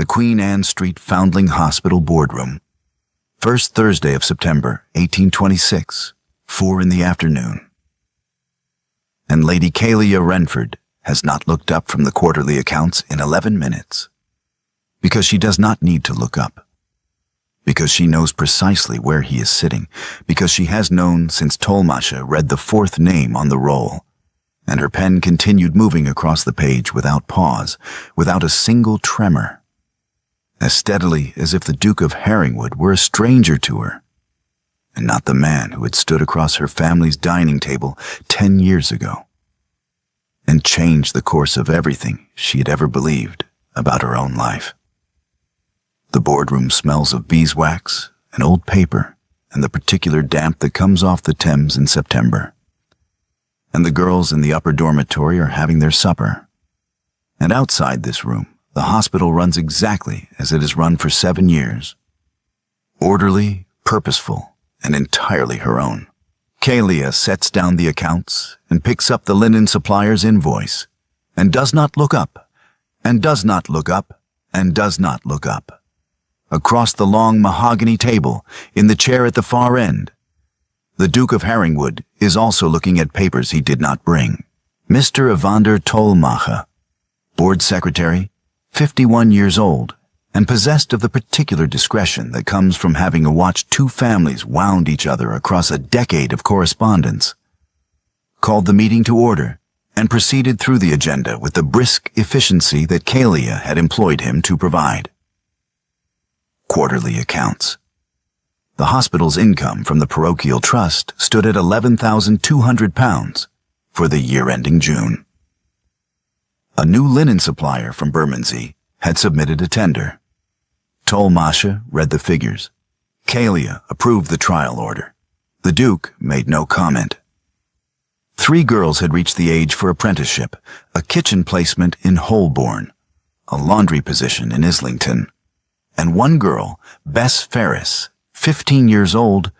Queen Anne Street Foundling Hospital boardroom. First Thursday of September, 1826, 4 in the afternoon. And Lady Kalia Renford has not looked up from the quarterly accounts in 11 minutes. Because she does not need to look up. Because she knows precisely where he is sitting. Because she has known since Tolmasha read the fourth name on the roll. And her pen continued moving across the page without pause, without a single tremor. As steadily as if the Duke of Herringwood were a stranger to her, and not the man who had stood across her family's dining table 10 years ago, and changed the course of everything she had ever believed about her own life. The boardroom smells of beeswax and old paper and the particular damp that comes off the Thames in September. And the girls in the upper dormitory are having their supper. And outside this room, the hospital runs exactly as it has run for 7 years. Orderly, purposeful, and entirely her own. Kalia sets down the accounts and picks up the linen supplier's invoice, and does not look up, and does not look up, and does not look up. Across the long mahogany table, in the chair at the far end, the Duke of Herringwood is also looking at papers he did not bring. Mr. Evander Tolmacha, board secretary, 51 years old, and possessed of the particular discretion that comes from having watched two families wound each other across a decade of correspondence, called the meeting to order and proceeded through the agenda with the brisk efficiency that Kalia had employed him to provide. Quarterly accounts. The hospital's income from the parochial trust stood at £11,200 for the year ending June. A new linen supplier from Bermondsey had submitted a tender. Tolmasha read the figures. Kalia approved the trial order. The Duke made no comment. 3 girls had reached the age for apprenticeship, a kitchen placement in Holborn, a laundry position in Islington, and 1 girl, Bess Ferris, 15 years old,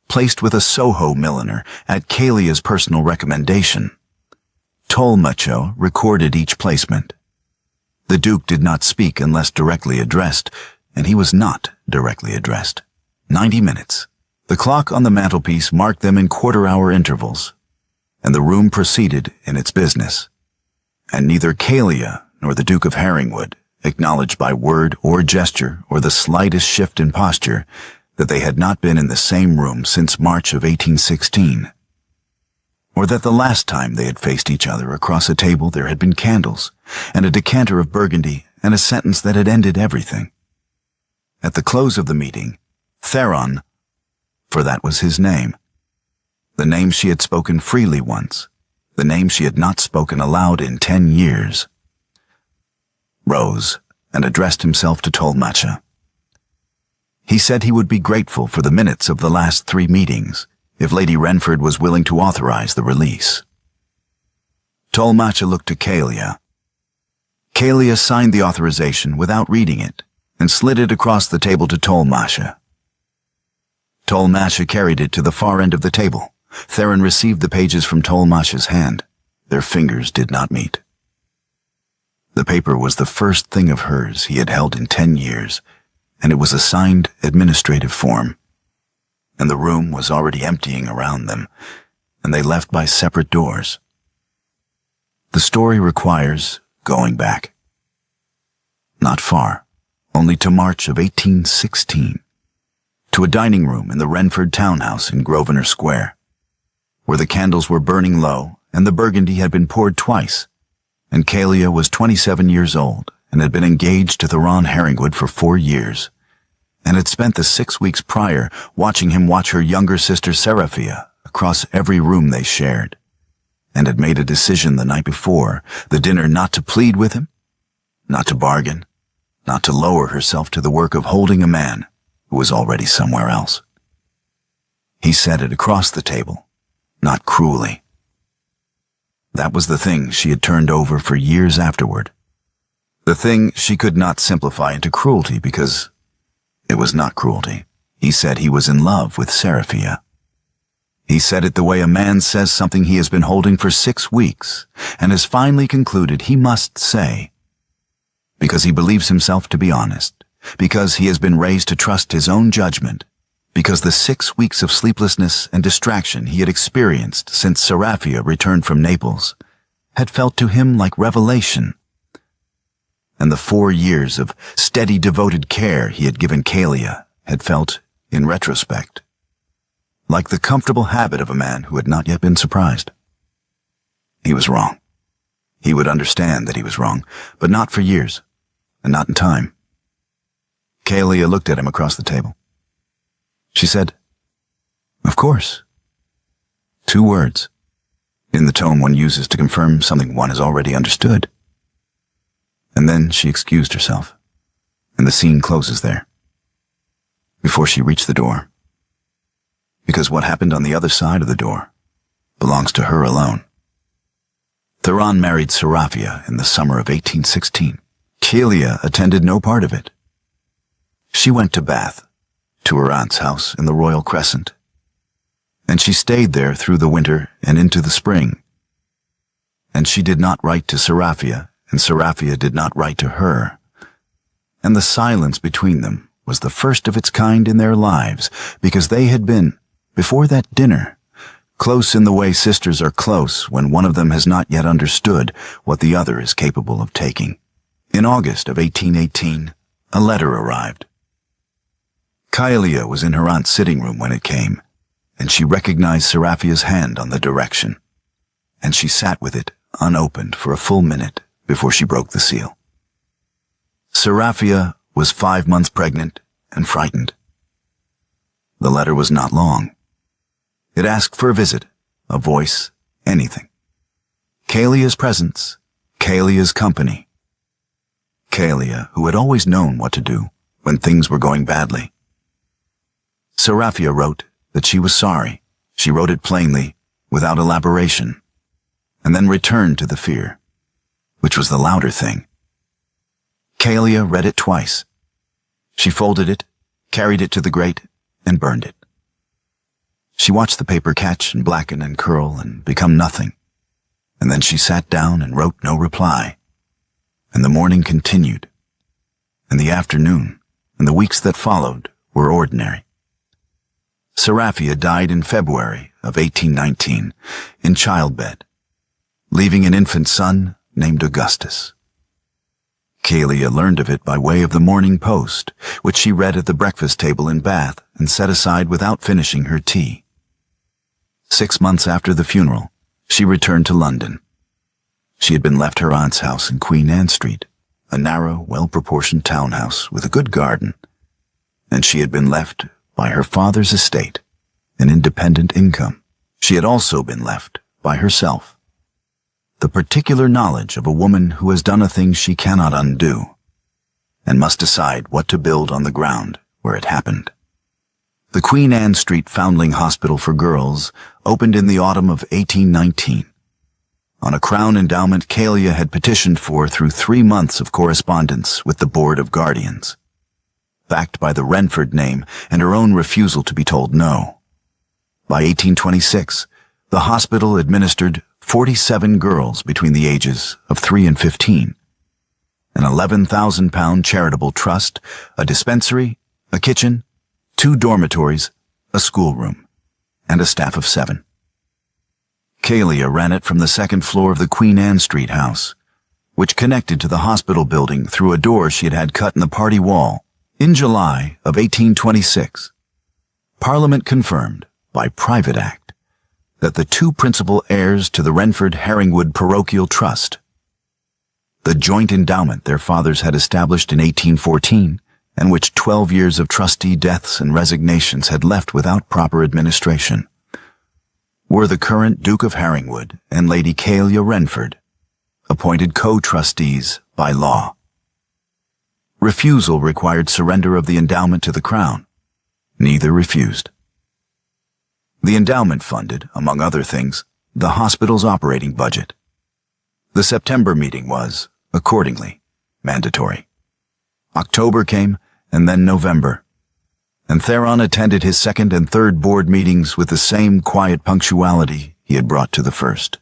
placed with a Soho milliner at Kalia's personal recommendation. Tolmacho recorded each placement. The Duke did not speak unless directly addressed, and he was not directly addressed. 90 minutes. The clock on the mantelpiece marked them in quarter-hour intervals, and the room proceeded in its business. And neither Kalia nor the Duke of Herringwood acknowledged by word or gesture or the slightest shift in posture that they had not been in the same room since March of 1816, or that the last time they had faced each other across a table there had been candles, and a decanter of Burgundy, and a sentence that had ended everything. At the close of the meeting, Theron, for that was his name, the name she had spoken freely once, the name she had not spoken aloud in 10 years, rose and addressed himself to Tolmacha. He said he would be grateful for the minutes of the last 3 meetings if Lady Renford was willing to authorize the release. Tolmacha looked to Kalia. Kalia signed the authorization without reading it and slid it across the table to Tolmacha. Tolmacha carried it to the far end of the table. Theron received the pages from Tolmacha's hand. Their fingers did not meet. The paper was the first thing of hers he had held in 10 years, and it was a signed administrative form. And the room was already emptying around them, and they left by separate doors. The story requires going back. Not far, only to March of 1816, to a dining room in the Renford townhouse in Grosvenor Square, where the candles were burning low and the Burgundy had been poured twice, and Kalia was 27 years old and had been engaged to Theron Herringwood for 4 years, and had spent the 6 weeks prior watching him watch her younger sister Seraphia across every room they shared, and had made a decision the night before the dinner not to plead with him, not to bargain, not to lower herself to the work of holding a man who was already somewhere else. He said it across the table, not cruelly. That was the thing she had turned over for years afterward. The thing she could not simplify into cruelty because it was not cruelty. He said he was in love with Seraphia. He said it the way a man says something he has been holding for 6 weeks and has finally concluded he must say. because he believes himself to be honest, because he has been raised to trust his own judgment, because the 6 weeks of sleeplessness and distraction he had experienced since Serafia returned from Naples had felt to him like revelation, and the 4 years of steady, devoted care he had given Kalia had felt, in retrospect, like the comfortable habit of a man who had not yet been surprised. He was wrong. He would understand that he was wrong, but not for years, and not in time. Kalia looked at him across the table. She said, "Of course." 2 words, in the tone one uses to confirm something one has already understood. And then she excused herself, and the scene closes there, before she reached the door. Because what happened on the other side of the door belongs to her alone. Theron married Serafia in the summer of 1816. Kalia attended no part of it. She went to Bath, to her aunt's house in the Royal Crescent, and she stayed there through the winter and into the spring. And she did not write to Serafia, and Serafia did not write to her. And the silence between them was the first of its kind in their lives, because they had been, before that dinner, close in the way sisters are close when one of them has not yet understood what the other is capable of taking. In August of 1818, a letter arrived. Kalia was in her aunt's sitting room when it came, and she recognized Serafia's hand on the direction, and she sat with it unopened for a full minute before she broke the seal. Serafia was 5 months pregnant and frightened. The letter was not long. It asked for a visit, a voice, anything. Kalia's presence, Kalia's company. Kalia, who had always known what to do when things were going badly. Serafia wrote that she was sorry. She wrote it plainly, without elaboration, and then returned to the fear, which was the louder thing. Kalia read it twice. She folded it, carried it to the grate, and burned it. She watched the paper catch and blacken and curl and become nothing, and then she sat down and wrote no reply. And the morning continued, and the afternoon and the weeks that followed were ordinary. Serafia died in February of 1819 in childbed, leaving an infant son named Augustus. Kalia learned of it by way of the Morning Post, which she read at the breakfast table in Bath and set aside without finishing her tea. 6 months after the funeral, she returned to London. She had been left her aunt's house in Queen Anne Street, a narrow, well-proportioned townhouse with a good garden, and she had been left by her father's estate, an independent income. She had also been left by herself, the particular knowledge of a woman who has done a thing she cannot undo, and must decide what to build on the ground where it happened. The Queen Anne Street Foundling Hospital for Girls opened in the autumn of 1819. On a Crown endowment Kalia had petitioned for through 3 months of correspondence with the Board of Guardians, backed by the Renford name and her own refusal to be told no. By 1826, the hospital administered 47 girls between the ages of 3 and 15, an £11,000 charitable trust, a dispensary, a kitchen, 2 dormitories, a schoolroom, and a staff of 7. Kalia ran it from the 2nd floor of the Queen Anne Street house, which connected to the hospital building through a door she had had cut in the party wall. In July of 1826, Parliament confirmed, by private act, that the 2 principal heirs to the Renford-Herringwood Parochial Trust, the joint endowment their fathers had established in 1814, and which 12 years of trustee deaths and resignations had left without proper administration, were the current Duke of Herringwood and Lady Kalia Renford, appointed co-trustees by law. Refusal required surrender of the endowment to the Crown. Neither refused. The endowment funded, among other things, the hospital's operating budget. The September meeting was, accordingly, mandatory. October came, and then November, and Theron attended his 2nd and 3rd board meetings with the same quiet punctuality he had brought to the first.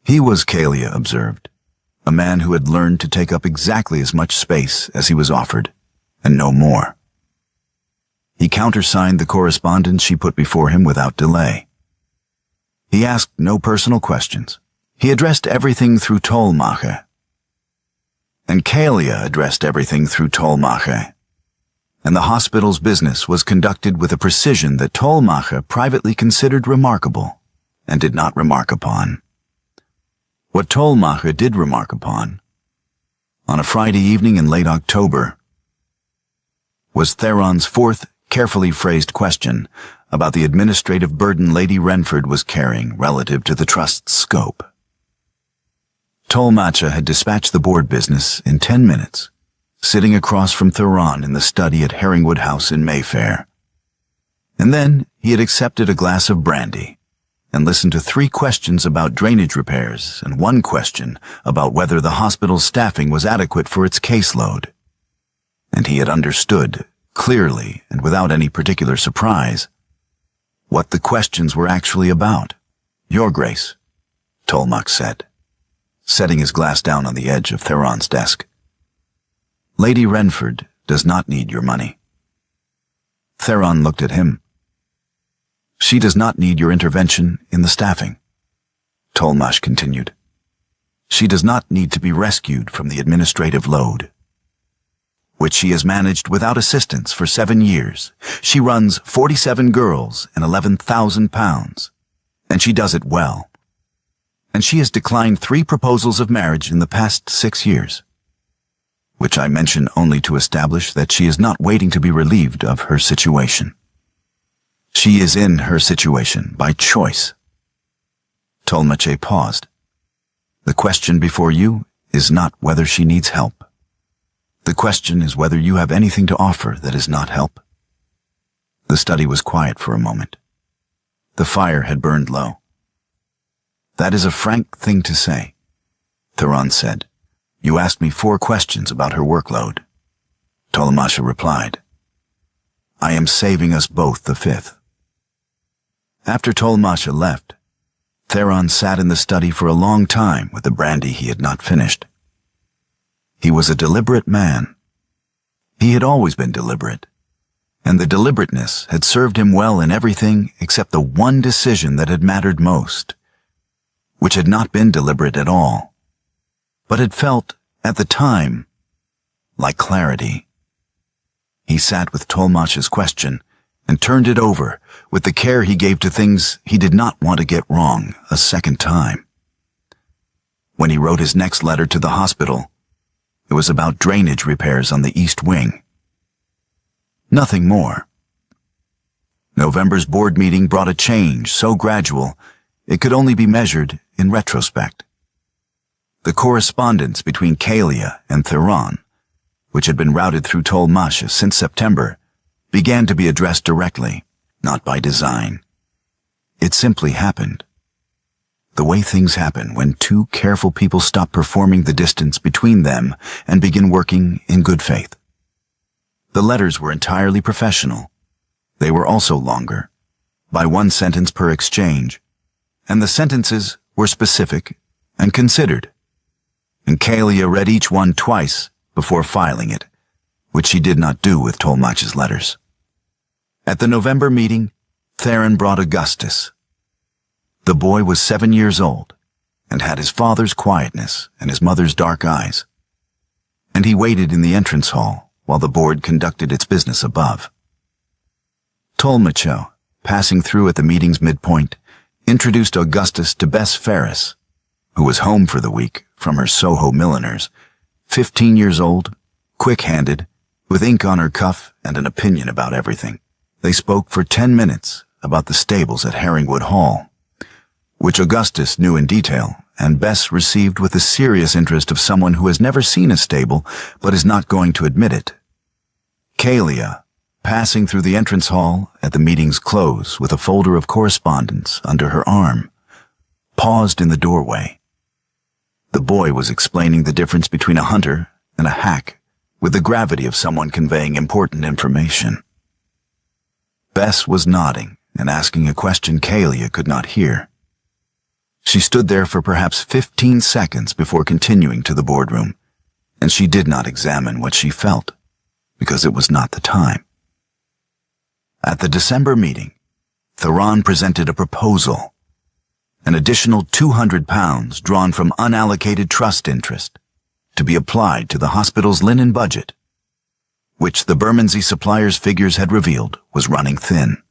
He was, Kalia observed, a man who had learned to take up exactly as much space as he was offered, and no more. He countersigned the correspondence she put before him without delay. He asked no personal questions. He addressed everything through Tolmache. And Kalia addressed everything through Tolmache. And the hospital's business was conducted with a precision that Tolmache privately considered remarkable and did not remark upon. What Tolmache did remark upon, on a Friday evening in late October, was Theron's fourth carefully phrased question about the administrative burden Lady Renford was carrying relative to the trust's scope. Tolmache had dispatched the board business in 10 minutes, sitting across from Theron in the study at Herringwood House in Mayfair. And then he had accepted a glass of brandy and listened to 3 questions about drainage repairs and 1 question about whether the hospital's staffing was adequate for its caseload. And he had understood, clearly and without any particular surprise, what the questions were actually about. "Your Grace," Tolmache said, setting his glass down on the edge of Theron's desk. "Lady Renford does not need your money." Theron looked at him. "She does not need your intervention in the staffing," Tolmache continued. "She does not need to be rescued from the administrative load, which she has managed without assistance for 7 years. She runs 47 girls and £11,000, and she does it well. And she has declined 3 proposals of marriage in the past 6 years, which I mention only to establish that she is not waiting to be relieved of her situation. She is in her situation by choice." Tolmache paused. "The question before you is not whether she needs help. The question is whether you have anything to offer that is not help." The study was quiet for a moment. The fire had burned low. "That is a frank thing to say," Theron said. "You asked me 4 questions about her workload." Tolmache replied, "I am saving us both the 5th. After Tolmache left, Theron sat in the study for a long time with the brandy he had not finished. He was a deliberate man. He had always been deliberate, and the deliberateness had served him well in everything except the one decision that had mattered most, which had not been deliberate at all, but had felt, at the time, like clarity. He sat with Tolmache's question and turned it over with the care he gave to things he did not want to get wrong a second time. When he wrote his next letter to the hospital, it was about drainage repairs on the East Wing. Nothing more. November's board meeting brought a change so gradual it could only be measured in retrospect. The correspondence between Kalia and Theron, which had been routed through Tolmache since September, began to be addressed directly, not by design. It simply happened. The way things happen when 2 careful people stop performing the distance between them and begin working in good faith. The letters were entirely professional. They were also longer, by 1 sentence per exchange, and the sentences were specific and considered. And Kalia read each one twice before filing it, which she did not do with Tolmache's letters. At the November meeting, Theron brought Augustus. The boy was 7 years old and had his father's quietness and his mother's dark eyes, and he waited in the entrance hall while the board conducted its business above. Tolmache, passing through at the meeting's midpoint, introduced Augustus to Bess Ferris, who was home for the week from her Soho milliners, 15 years old, quick-handed, with ink on her cuff and an opinion about everything. They spoke for 10 minutes about the stables at Herringwood Hall, which Augustus knew in detail, and Bess received with the serious interest of someone who has never seen a stable but is not going to admit it. Kalia, passing through the entrance hall at the meeting's close with a folder of correspondence under her arm, paused in the doorway. The boy was explaining the difference between a hunter and a hack with the gravity of someone conveying important information. Bess was nodding and asking a question Kalia could not hear. She stood there for perhaps 15 seconds before continuing to the boardroom, and she did not examine what she felt, because it was not the time. At the December meeting, Theron presented a proposal, an additional £200 drawn from unallocated trust interest, to be applied to the hospital's linen budget, which the Bermondsey supplier's figures had revealed was running thin.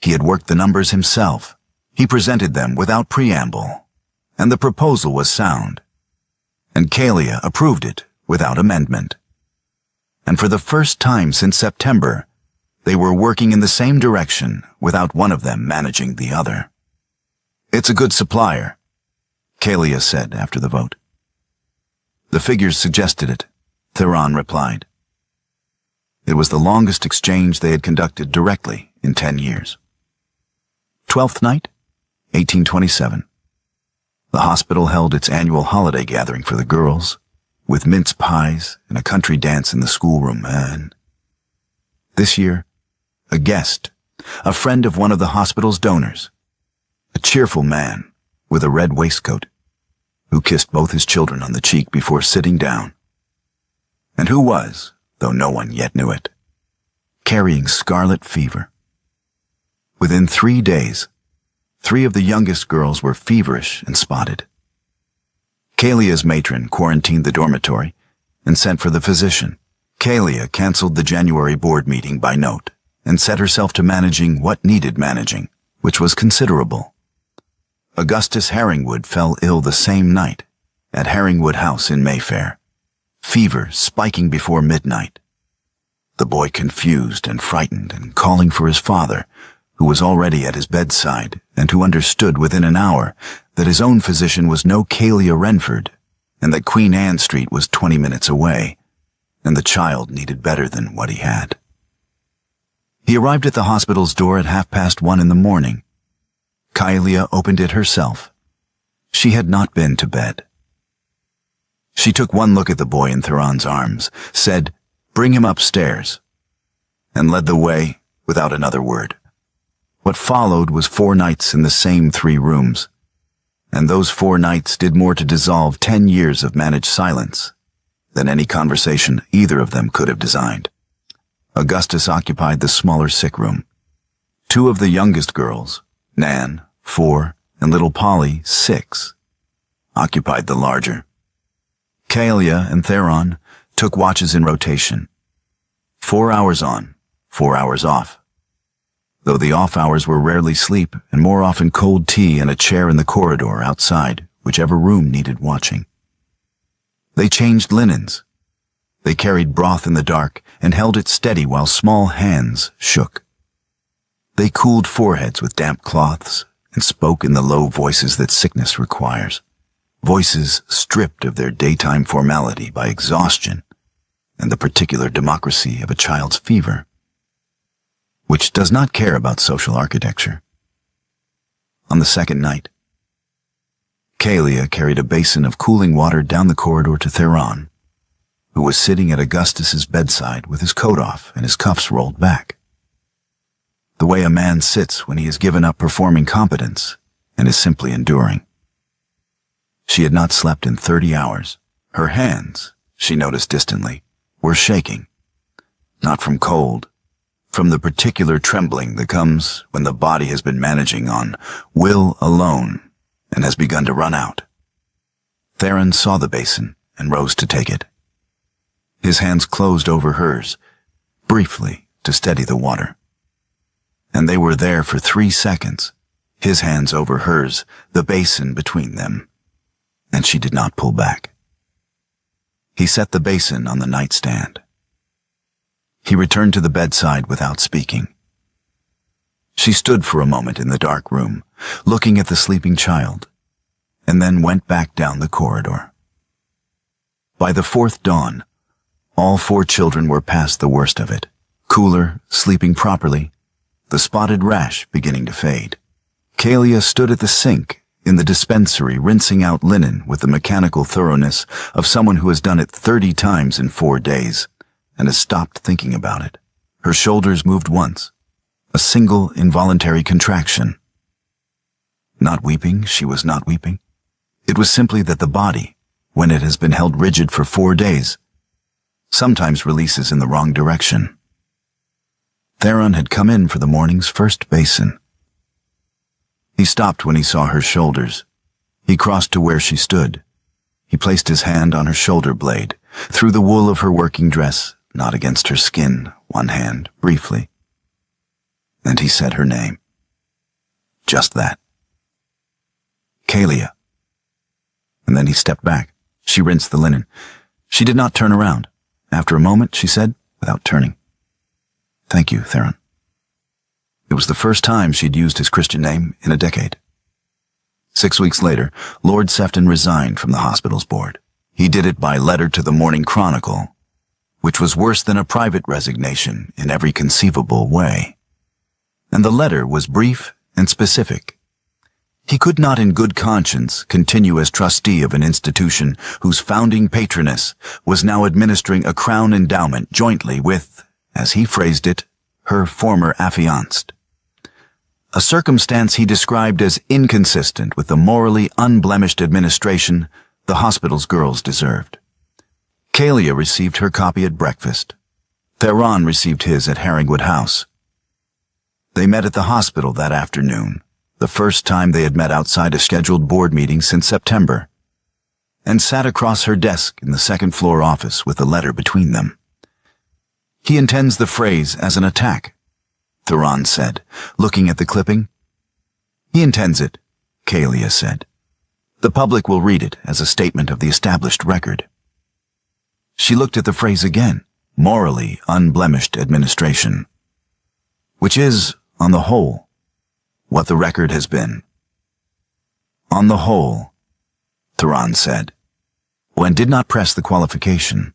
He had worked the numbers himself. He presented them without preamble, and the proposal was sound, and Kalia approved it without amendment. And for the first time since September, they were working in the same direction without one of them managing the other. "It's a good supplier," Kalia said after the vote. "The figures suggested it," Theron replied. It was the longest exchange they had conducted directly in 10 years. 12th night, 1827. The hospital held its annual holiday gathering for the girls, with mince pies and a country dance in the schoolroom, and this year, a guest, a friend of one of the hospital's donors, a cheerful man with a red waistcoat, who kissed both his children on the cheek before sitting down, and who was, though no one yet knew it, carrying scarlet fever. Within 3 days, 3 of the youngest girls were feverish and spotted. Kalia's matron quarantined the dormitory and sent for the physician. Kalia canceled the January board meeting by note and set herself to managing what needed managing, which was considerable. Augustus Herringwood fell ill the same night at Herringwood House in Mayfair, fever spiking before midnight. The boy confused and frightened and calling for his father, who was already at his bedside and who understood within an hour that his own physician was no Kalia Renford and that Queen Anne Street was 20 minutes away, and the child needed better than what he had. He arrived at the hospital's door at 1:30 in the morning. Kalia opened it herself. She had not been to bed. She took one look at the boy in Theron's arms, said, "Bring him upstairs," and led the way without another word. What followed was 4 nights in the same 3 rooms, and those 4 nights did more to dissolve 10 years of managed silence than any conversation either of them could have designed. Augustus occupied the smaller sick room. 2 of the youngest girls, Nan, 4, and little Polly, 6, occupied the larger. Kalia and Theron took watches in rotation. 4 hours on, 4 hours off, though the off hours were rarely sleep and more often cold tea and a chair in the corridor outside, whichever room needed watching. They changed linens. They carried broth in the dark and held it steady while small hands shook. They cooled foreheads with damp cloths and spoke in the low voices that sickness requires, voices stripped of their daytime formality by exhaustion and the particular democracy of a child's fever, which does not care about social architecture. On the second night, Kalia carried a basin of cooling water down the corridor to Theron, who was sitting at Augustus's bedside with his coat off and his cuffs rolled back, the way a man sits when he has given up performing competence and is simply enduring. She had not slept in 30 hours. Her hands, she noticed distantly, were shaking, not from cold, from the particular trembling that comes when the body has been managing on will alone and has begun to run out. Theron saw the basin and rose to take it. His hands closed over hers, briefly to steady the water. And they were there for 3 seconds, his hands over hers, the basin between them, and she did not pull back. He set the basin on the nightstand. He returned to the bedside without speaking. She stood for a moment in the dark room, looking at the sleeping child, and then went back down the corridor. By the 4th dawn, all 4 children were past the worst of it, cooler, sleeping properly, the spotted rash beginning to fade. Kalia stood at the sink in the dispensary rinsing out linen with the mechanical thoroughness of someone who has done it 30 times in 4 days and has stopped thinking about it. Her shoulders moved once, a single involuntary contraction. Not weeping, she was not weeping. It was simply that the body, when it has been held rigid for 4 days, sometimes releases in the wrong direction. Theron had come in for the morning's first basin. He stopped when he saw her shoulders. He crossed to where she stood. He placed his hand on her shoulder blade, through the wool of her working dress, not against her skin, one hand, briefly. And he said her name. Just that. Kalia. And then he stepped back. She rinsed the linen. She did not turn around. After a moment, she said, without turning, "Thank you, Theron." It was the first time she'd used his Christian name in a decade. 6 weeks later, Lord Sefton resigned from the hospital's board. He did it by letter to the Morning Chronicle, which was worse than a private resignation in every conceivable way. And the letter was brief and specific. He could not in good conscience continue as trustee of an institution whose founding patroness was now administering a crown endowment jointly with, as he phrased it, her former affianced. A circumstance he described as inconsistent with the morally unblemished administration the hospital's girls deserved. Kalia received her copy at breakfast. Theron received his at Haringwood House. They met at the hospital that afternoon, the first time they had met outside a scheduled board meeting since September, and sat across her desk in the second-floor office with a letter between them. "He intends the phrase as an attack," Theron said, looking at the clipping. "He intends it," Kalia said. "The public will read it as a statement of the established record." She looked at the phrase again, morally unblemished administration, which is, on the whole, what the record has been. "On the whole," Theron said, and did not press the qualification.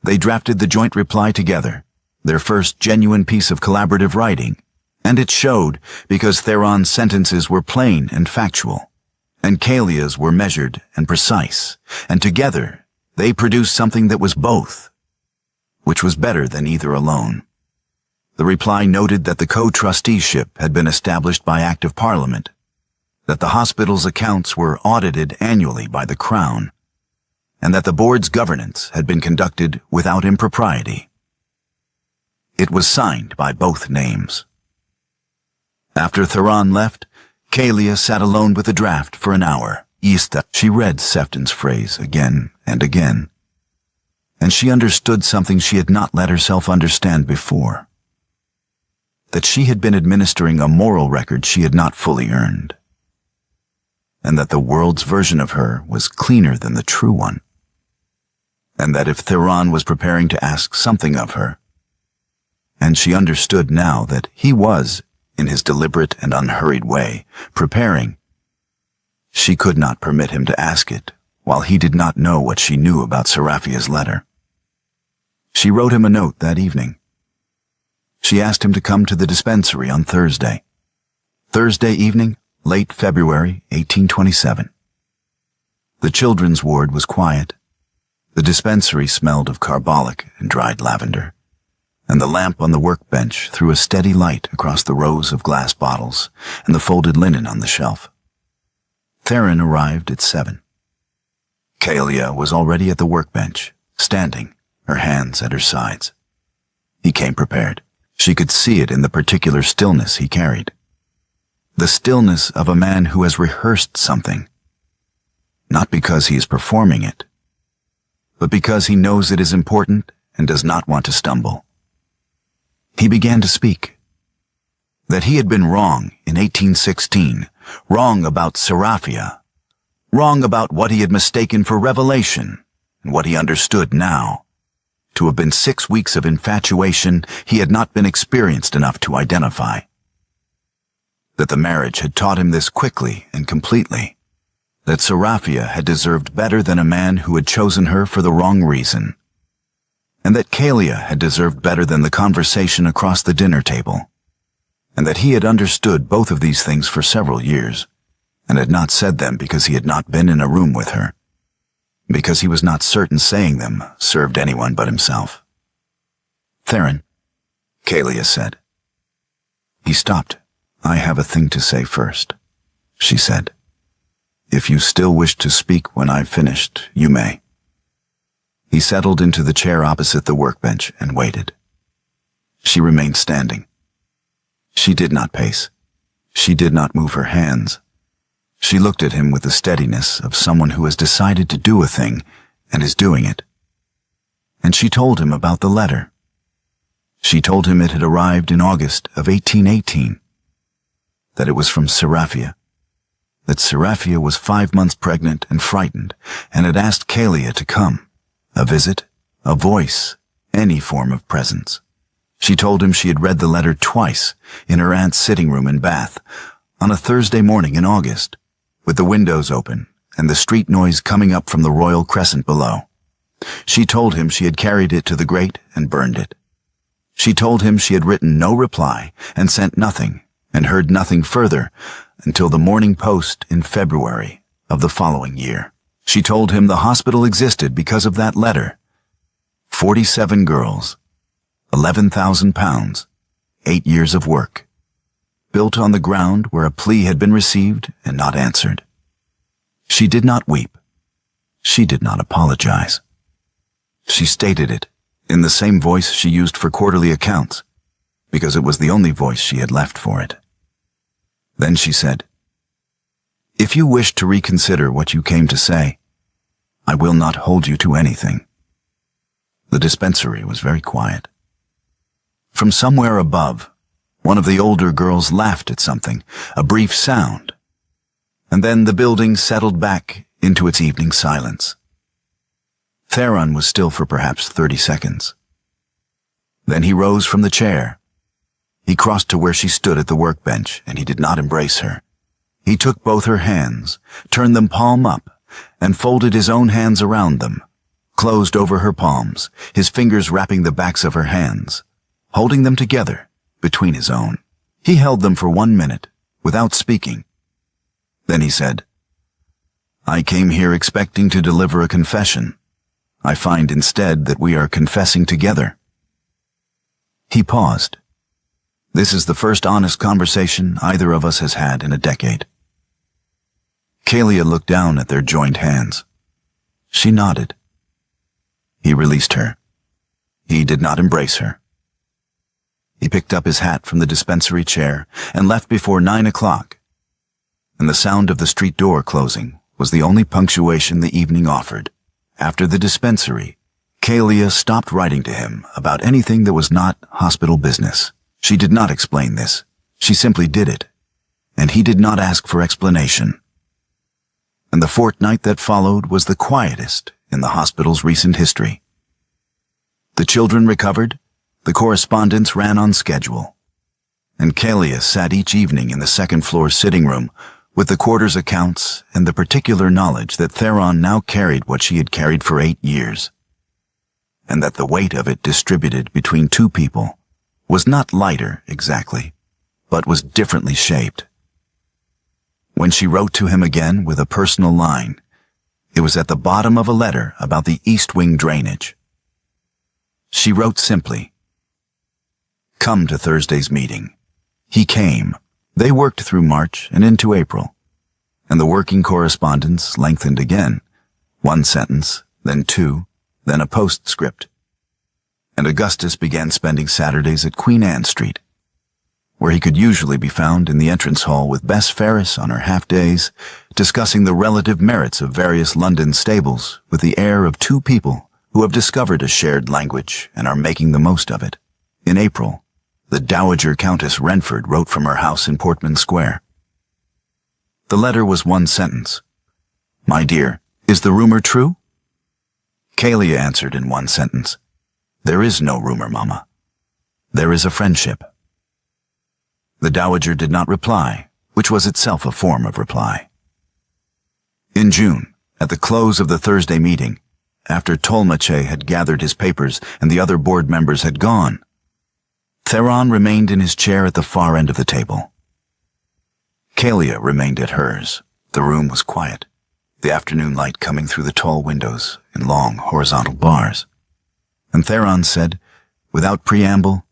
They drafted the joint reply together, their first genuine piece of collaborative writing, and it showed because Theron's sentences were plain and factual, and Kalia's were measured and precise, and together they produced something that was both, which was better than either alone. The reply noted that the co-trusteeship had been established by Act of Parliament, that the hospital's accounts were audited annually by the Crown, and that the board's governance had been conducted without impropriety. It was signed by both names. After Theron left, Kalia sat alone with the draft for an hour. She read Sefton's phrase again and again, and she understood something she had not let herself understand before. That she had been administering a moral record she had not fully earned, and that the world's version of her was cleaner than the true one, and that if Theron was preparing to ask something of her, and she understood now that he was, in his deliberate and unhurried way, preparing, she could not permit him to ask it while he did not know what she knew about Seraphia's letter. She wrote him a note that evening. She asked him to come to the dispensary on Thursday. Thursday evening, late February 1827. The children's ward was quiet. The dispensary smelled of carbolic and dried lavender, and the lamp on the workbench threw a steady light across the rows of glass bottles and the folded linen on the shelf. Theron arrived at 7. Kalia was already at the workbench, standing, her hands at her sides. He came prepared. She could see it in the particular stillness he carried. The stillness of a man who has rehearsed something, not because he is performing it, but because he knows it is important and does not want to stumble. He began to speak. That he had been wrong in 1816, wrong about Seraphia, wrong about what he had mistaken for revelation, and what he understood now. To have been 6 weeks of infatuation he had not been experienced enough to identify. That the marriage had taught him this quickly and completely. That Seraphia had deserved better than a man who had chosen her for the wrong reason. And that Kalia had deserved better than the conversation across the dinner table. And that he had understood both of these things for several years, and had not said them because he had not been in a room with her, because he was not certain saying them served anyone but himself. "Theron," Kalia said. He stopped. "I have a thing to say first." she said. "If you still wish to speak when I've finished, you may." He settled into the chair opposite the workbench and waited. She remained standing. She did not pace. She did not move her hands. She looked at him with the steadiness of someone who has decided to do a thing and is doing it. And she told him about the letter. She told him it had arrived in August of 1818, that it was from Seraphia, that Seraphia was 5 months pregnant and frightened, and had asked Kalia to come. A visit, a voice, any form of presence. She told him she had read the letter twice in her aunt's sitting room in Bath, on a Thursday morning in August, with the windows open and the street noise coming up from the Royal Crescent below. She told him she had carried it to the grate and burned it. She told him she had written no reply and sent nothing and heard nothing further until the Morning Post in February of the following year. She told him the hospital existed because of that letter. 47 girls, £11,000, 8 years of work, built on the ground where a plea had been received and not answered. She did not weep. She did not apologize. She stated it in the same voice she used for quarterly accounts, because it was the only voice she had left for it. Then she said, "If you wish to reconsider what you came to say, I will not hold you to anything." The dispensary was very quiet. From somewhere above, one of the older girls laughed at something, a brief sound, and then the building settled back into its evening silence. Theron was still for perhaps 30 seconds. Then he rose from the chair. He crossed to where she stood at the workbench, and he did not embrace her. He took both her hands, turned them palm up, and folded his own hands around them, closed over her palms, his fingers wrapping the backs of her hands, holding them together between his own. He held them for 1 minute, without speaking. Then he said, "I came here expecting to deliver a confession. I find instead that we are confessing together." He paused. This is the first honest conversation either of us has had in a decade. Kalia looked down at their joined hands. She nodded. He released her. He did not embrace her. He picked up his hat from the dispensary chair and left before 9 o'clock, and the sound of the street door closing was the only punctuation the evening offered. After the dispensary, Kalia stopped writing to him about anything that was not hospital business. She did not explain this. She simply did it, and he did not ask for explanation. And the fortnight that followed was the quietest in the hospital's recent history. The children recovered, the correspondence ran on schedule, and Kalia sat each evening in the second-floor sitting room with the quarter's accounts and the particular knowledge that Theron now carried what she had carried for 8 years, and that the weight of it distributed between two people was not lighter exactly, but was differently shaped. When she wrote to him again with a personal line, it was at the bottom of a letter about the East Wing drainage. She wrote simply, "Come to Thursday's meeting." He came. They worked through March and into April, and the working correspondence lengthened again, 1 sentence, then 2, then a postscript. And Augustus began spending Saturdays at Queen Anne Street, where he could usually be found in the entrance hall with Bess Ferris on her half-days, discussing the relative merits of various London stables with the air of two people who have discovered a shared language and are making the most of it. In April, the Dowager Countess Renford wrote from her house in Portman Square. The letter was 1 sentence. "My dear, is the rumor true?" Kalia answered in 1 sentence. "There is no rumor, Mama. There is a friendship." The Dowager did not reply, which was itself a form of reply. In June, at the close of the Thursday meeting, after Tolmache had gathered his papers and the other board members had gone, Theron remained in his chair at the far end of the table. Kalia remained at hers. The room was quiet, the afternoon light coming through the tall windows in long horizontal bars. And Theron said, without preamble,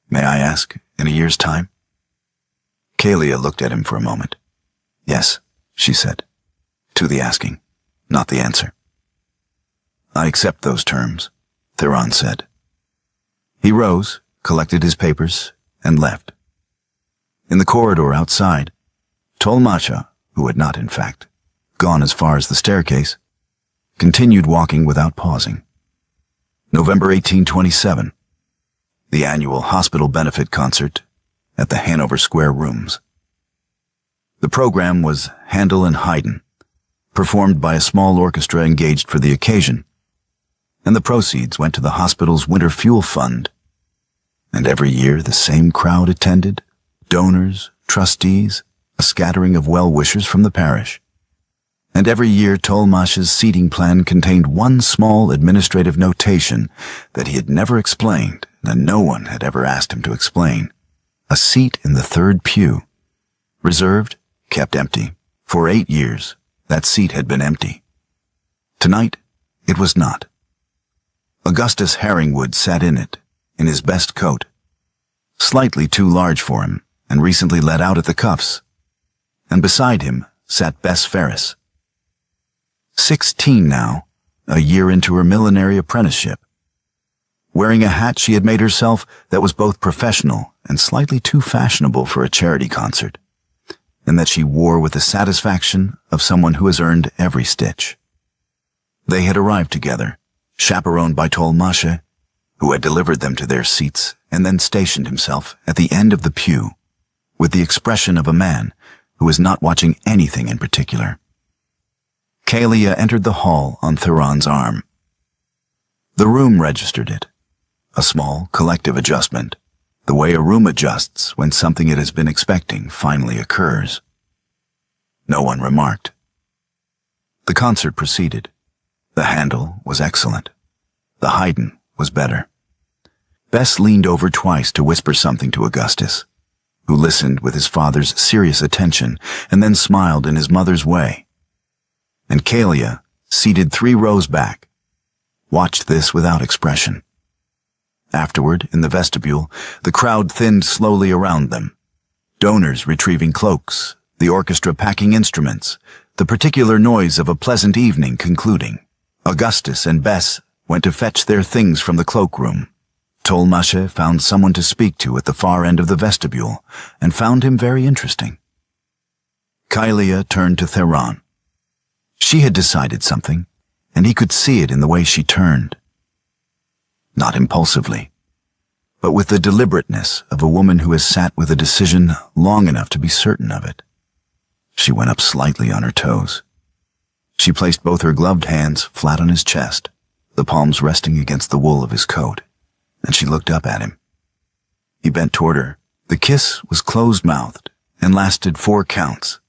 "May I ask, in a year's time?" Kalia looked at him for a moment. Yes, she said, to the asking, not the answer. I accept those terms, Theron said. He rose, collected his papers, and left. In the corridor outside, Tolmasha, who had not, in fact, gone as far as the staircase, continued walking without pausing. November 1827, the annual hospital benefit concert at the Hanover Square Rooms. The program was Handel and Haydn, performed by a small orchestra engaged for the occasion, and the proceeds went to the hospital's winter fuel fund. And every year the same crowd attended, donors, trustees, a scattering of well-wishers from the parish. And every year Tolmasha's seating plan contained one small administrative notation that he had never explained and no one had ever asked him to explain. A seat in the third pew. Reserved, kept empty. For 8 years, that seat had been empty. Tonight, it was not. Augustus Herringwood sat in it, in his best coat, slightly too large for him and recently let out at the cuffs, and beside him sat Bess Ferris. 16 now, a year into her millinery apprenticeship, wearing a hat she had made herself that was both professional and slightly too fashionable for a charity concert, and that she wore with the satisfaction of someone who has earned every stitch. They had arrived together, chaperoned by Tolmasha, who had delivered them to their seats and then stationed himself at the end of the pew with the expression of a man who is not watching anything in particular. Kalia entered the hall on Theron's arm. The room registered it, a small collective adjustment, the way a room adjusts when something it has been expecting finally occurs. No one remarked. The concert proceeded. The Handel was excellent. The Haydn was better. Bess leaned over twice to whisper something to Augustus, who listened with his father's serious attention and then smiled in his mother's way. And Kalia, seated 3 rows back, watched this without expression. Afterward, in the vestibule, the crowd thinned slowly around them. Donors retrieving cloaks, the orchestra packing instruments, the particular noise of a pleasant evening concluding. Augustus and Bess went to fetch their things from the cloakroom. Tolmasha found someone to speak to at the far end of the vestibule and found him very interesting. Kalia turned to Theron. She had decided something, and he could see it in the way she turned. Not impulsively, but with the deliberateness of a woman who has sat with a decision long enough to be certain of it. She went up slightly on her toes. She placed both her gloved hands flat on his chest, the palms resting against the wool of his coat, and she looked up at him. He bent toward her. The kiss was closed-mouthed and lasted 4 counts,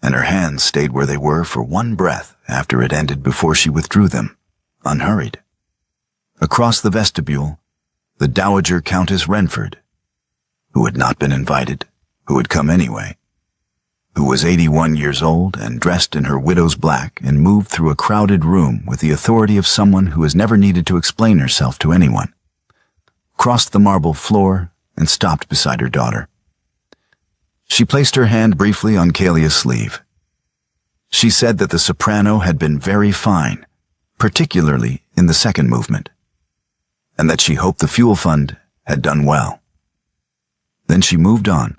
and her hands stayed where they were for 1 breath after it ended before she withdrew them, unhurried. Across the vestibule, the Dowager Countess Renford, who had not been invited, who had come anyway, who was 81 years old and dressed in her widow's black and moved through a crowded room with the authority of someone who has never needed to explain herself to anyone, crossed the marble floor and stopped beside her daughter. She placed her hand briefly on Kalia's sleeve. She said that the soprano had been very fine, particularly in the second movement, and that she hoped the fuel fund had done well. Then she moved on,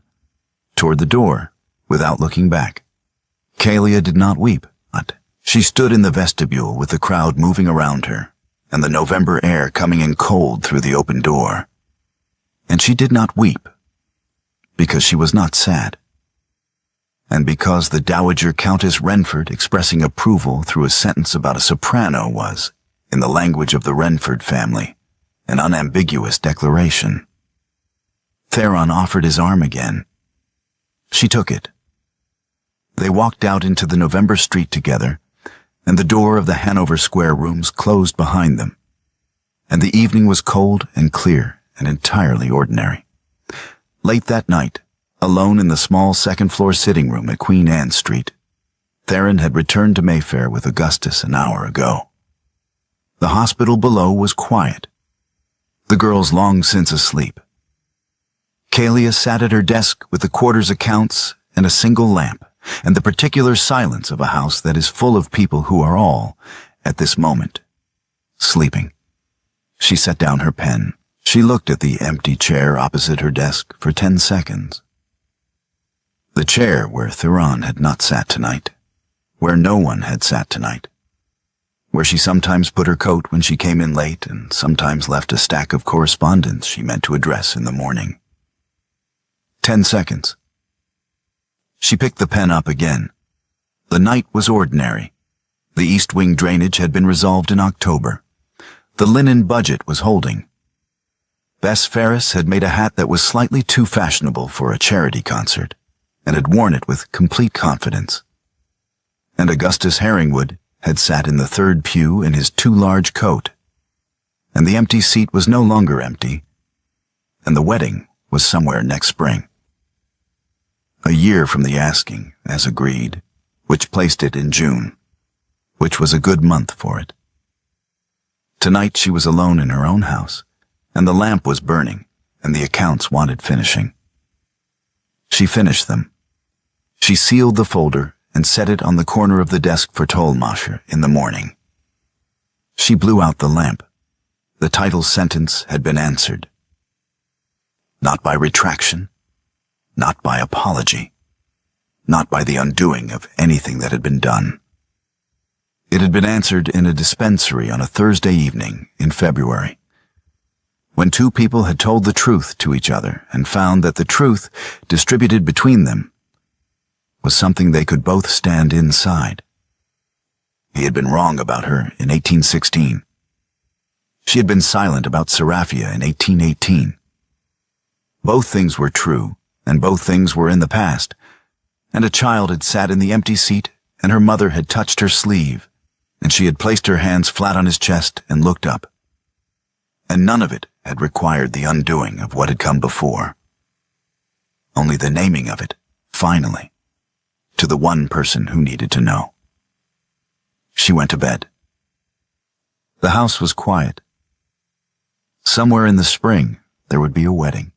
toward the door, without looking back. Kalia did not weep, but she stood in the vestibule with the crowd moving around her, and the November air coming in cold through the open door. And she did not weep, because she was not sad, and because the Dowager Countess Renford expressing approval through a sentence about a soprano was, in the language of the Renford family, an unambiguous declaration. Theron offered his arm again. She took it. They walked out into the November street together, and the door of the Hanover Square Rooms closed behind them, and the evening was cold and clear and entirely ordinary. Late that night, alone in the small second-floor sitting room at Queen Anne Street, Theron had returned to Mayfair with Augustus an hour ago. The hospital below was quiet, the girls long since asleep. Kalia sat at her desk with the quarter's accounts and a single lamp, and the particular silence of a house that is full of people who are all, at this moment, sleeping. She set down her pen. She looked at the empty chair opposite her desk for 10 seconds. The chair where Theron had not sat tonight, where no one had sat tonight, where she sometimes put her coat when she came in late and sometimes left a stack of correspondence she meant to address in the morning. 10 seconds. She picked the pen up again. The night was ordinary. The East Wing drainage had been resolved in October. The linen budget was holding. Bess Ferris had made a hat that was slightly too fashionable for a charity concert, and had worn it with complete confidence. And Augustus Herringwood had sat in the third pew in his too large coat, and the empty seat was no longer empty, and the wedding was somewhere next spring. A year from the asking, as agreed, which placed it in June, which was a good month for it. Tonight she was alone in her own house, and the lamp was burning, and the accounts wanted finishing. She finished them. She sealed the folder and set it on the corner of the desk for Tollmacher in the morning. She blew out the lamp. The title sentence had been answered. Not by retraction, not by apology, not by the undoing of anything that had been done. It had been answered in a dispensary on a Thursday evening in February, when two people had told the truth to each other and found that the truth, distributed between them, was something they could both stand inside. He had been wrong about her in 1816. She had been silent about Seraphia in 1818. Both things were true, and both things were in the past, and a child had sat in the empty seat, and her mother had touched her sleeve, and she had placed her hands flat on his chest and looked up. And none of it had required the undoing of what had come before. Only the naming of it, finally, to the one person who needed to know. She went to bed. The house was quiet. Somewhere in the spring, there would be a wedding.